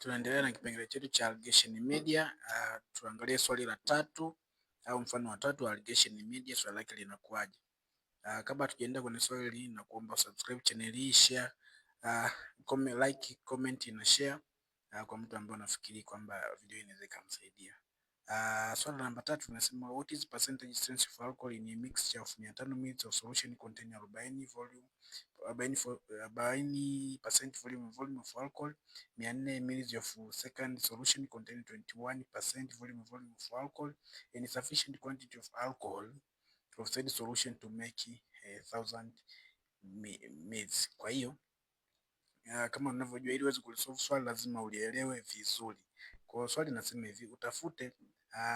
Tunaendelea na kipengele chetu cha allegation media. Tuangalie swali la tatu au mfano wa tatu wa allegation media, swali lake linakuwaje. Kabla tujaenda kwenye swali hili, na kuomba subscribe channel hii, share, like, comment na share kwa mtu ambaye unafikiri kwamba video inaweza ikamsaidia. Swali namba 3 tunasema what is percentage strength of alcohol in a mixture of 500 ml of solution containing 40% volume of alcohol, 400 ml of second solution containing 21% volume of alcohol, and sufficient quantity of alcohol of said solution to make 1000 ml. Kwa hiyo kama unavyojua, ili uweze kulisolve swali lazima ulielewe vizuri. Kwa hiyo swali nasema hivi, utafute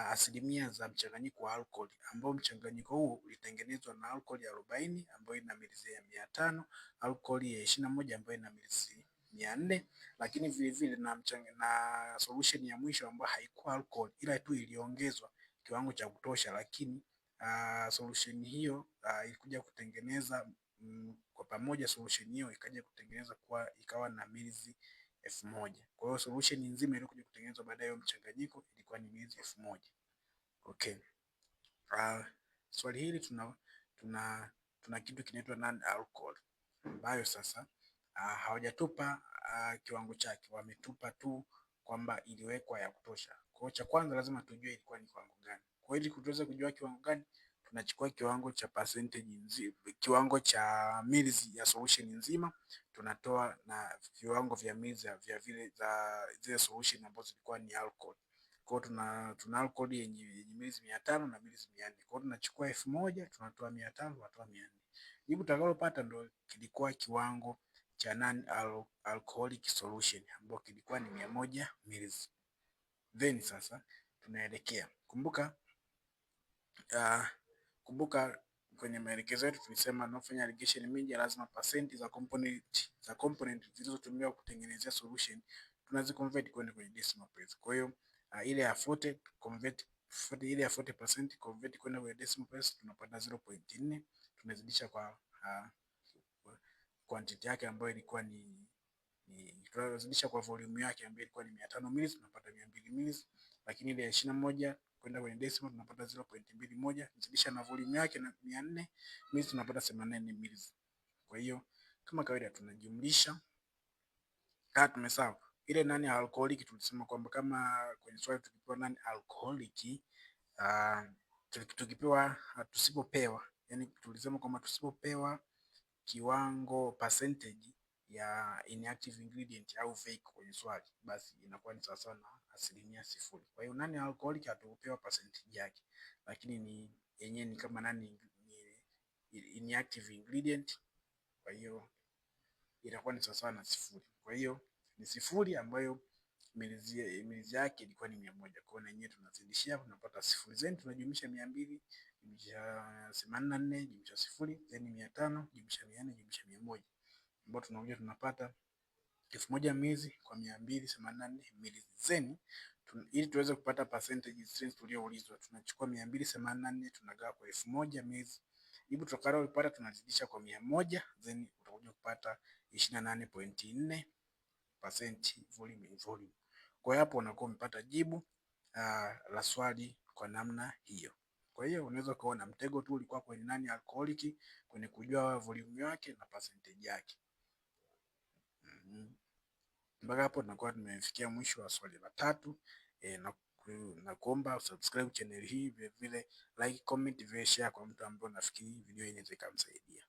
asilimia za mchanganyiko wa alcohol ambao mchanganyiko huu ulitengenezwa na alcohol ya 40 ambayo ina mililita 500, alcohol ya 21 ambayo ina mililita 400, lakini vile vile na solution ya mwisho ambayo haikuwa alcohol ila tu iliongezwa kiwango cha kutosha, lakini solution hiyo ilikuja kutengeneza kwa pamoja solution hiyo ikaja kutengeneza ikawa na mililita 1000. Kwa hiyo solution nzima ilikuja kutengenezwa baadaye mchanganyiko ilikuwa ni mililita 1000. Okay. Swali hili tuna kitu kinaitwa non alcohol ambayo sasa hawajatupa kiwango chake, wametupa tu kwamba iliwekwa ya kutosha. Kwa hiyo cha kwanza lazima tujue ilikuwa ni kiwango gani. Kwa hiyo ili tuweze kujua kiwango gani, tunachukua kiwango cha percentage nzima, kiwango cha mils ya solution nzima, tunatoa na viwango vya mils vya zile solution ambazo zilikuwa ni alcohol. Kwa hiyo tuna alcohol yenye mils 500 na mils 400. Kwa hiyo tunachukua 1000 tunatoa 500 tunatoa 400. Jibu tutakalopata ndio kilikuwa kiwango cha non alcoholic solution ambapo kilikuwa ni 100 mils. Then sasa tunaelekea, kumbuka kwenye maelekezo yetu tulisema tunafanya allegation media lazima percent za component zilizotumiwa kutengenezea solution tunaziconvert kwenda kwenye decimal place. Kwa hiyo ile ya 40 convert ile ya 40% convert kwenda kwenye decimal place tunapata 0.4, tunazidisha kwa quantity yake ambayo ilikuwa tunazidisha kwa volume yake ambayo ilikuwa ni 500 ml tunapata 200 ml, lakini ile ya 21 kwenda kwenye decimal tunapata 0.21, zidisha na volume yake na 400 ml tunapata 80 ml. Kwa hiyo kama kawaida tunajumlisha tumesahau ile nani alcoholic. Tulisema kwamba kama kwenye swali tukipewa nani alcoholic, tukipewa tusipopewa, yani tulisema kwamba tusipopewa kiwango percentage ya inactive ingredient au fake kwenye swali, basi inakuwa ni sawa na 0%. Kwa hiyo nani alcoholic hatukupewa percentage yake, lakini ni yenyewe ni kama nani inactive ingredient, kwa hiyo inakuwa ni sawa na 0. Kwa hiyo ni 0 ambayo milizi yake ilikuwa ni 100. Kwa hiyo na yenyewe tunazidishia tunapata 0, then tunajumlisha 200 jumlisha 84 jumlisha 0, then 500 jumlisha 400 jumlisha 100, ambapo tunakuja tunapata 1000 ml kwa 284 ml. Then ili tuweze kupata percentage strength tulioulizwa, tunachukua 284 tunagawa kwa 1000 ml. Jibu tutakaloipata tunazidisha kwa 100, then utakuja kupata 28.4% volume. Kwa hiyo hapo unakuwa umepata jibu la swali kwa namna hiyo. Kwa hiyo unaweza kuona mtego tu ulikuwa kwenye nani alcoholic, kwenye kujua volume yake na percentage yake. Mpaka hapo tunakuwa tumefikia mwisho wa swali la 3. Na kuomba subscribe channel hii, vile vile like, comment, vile share kwa mtu ambaye unafikiri video hii inaweza kumsaidia.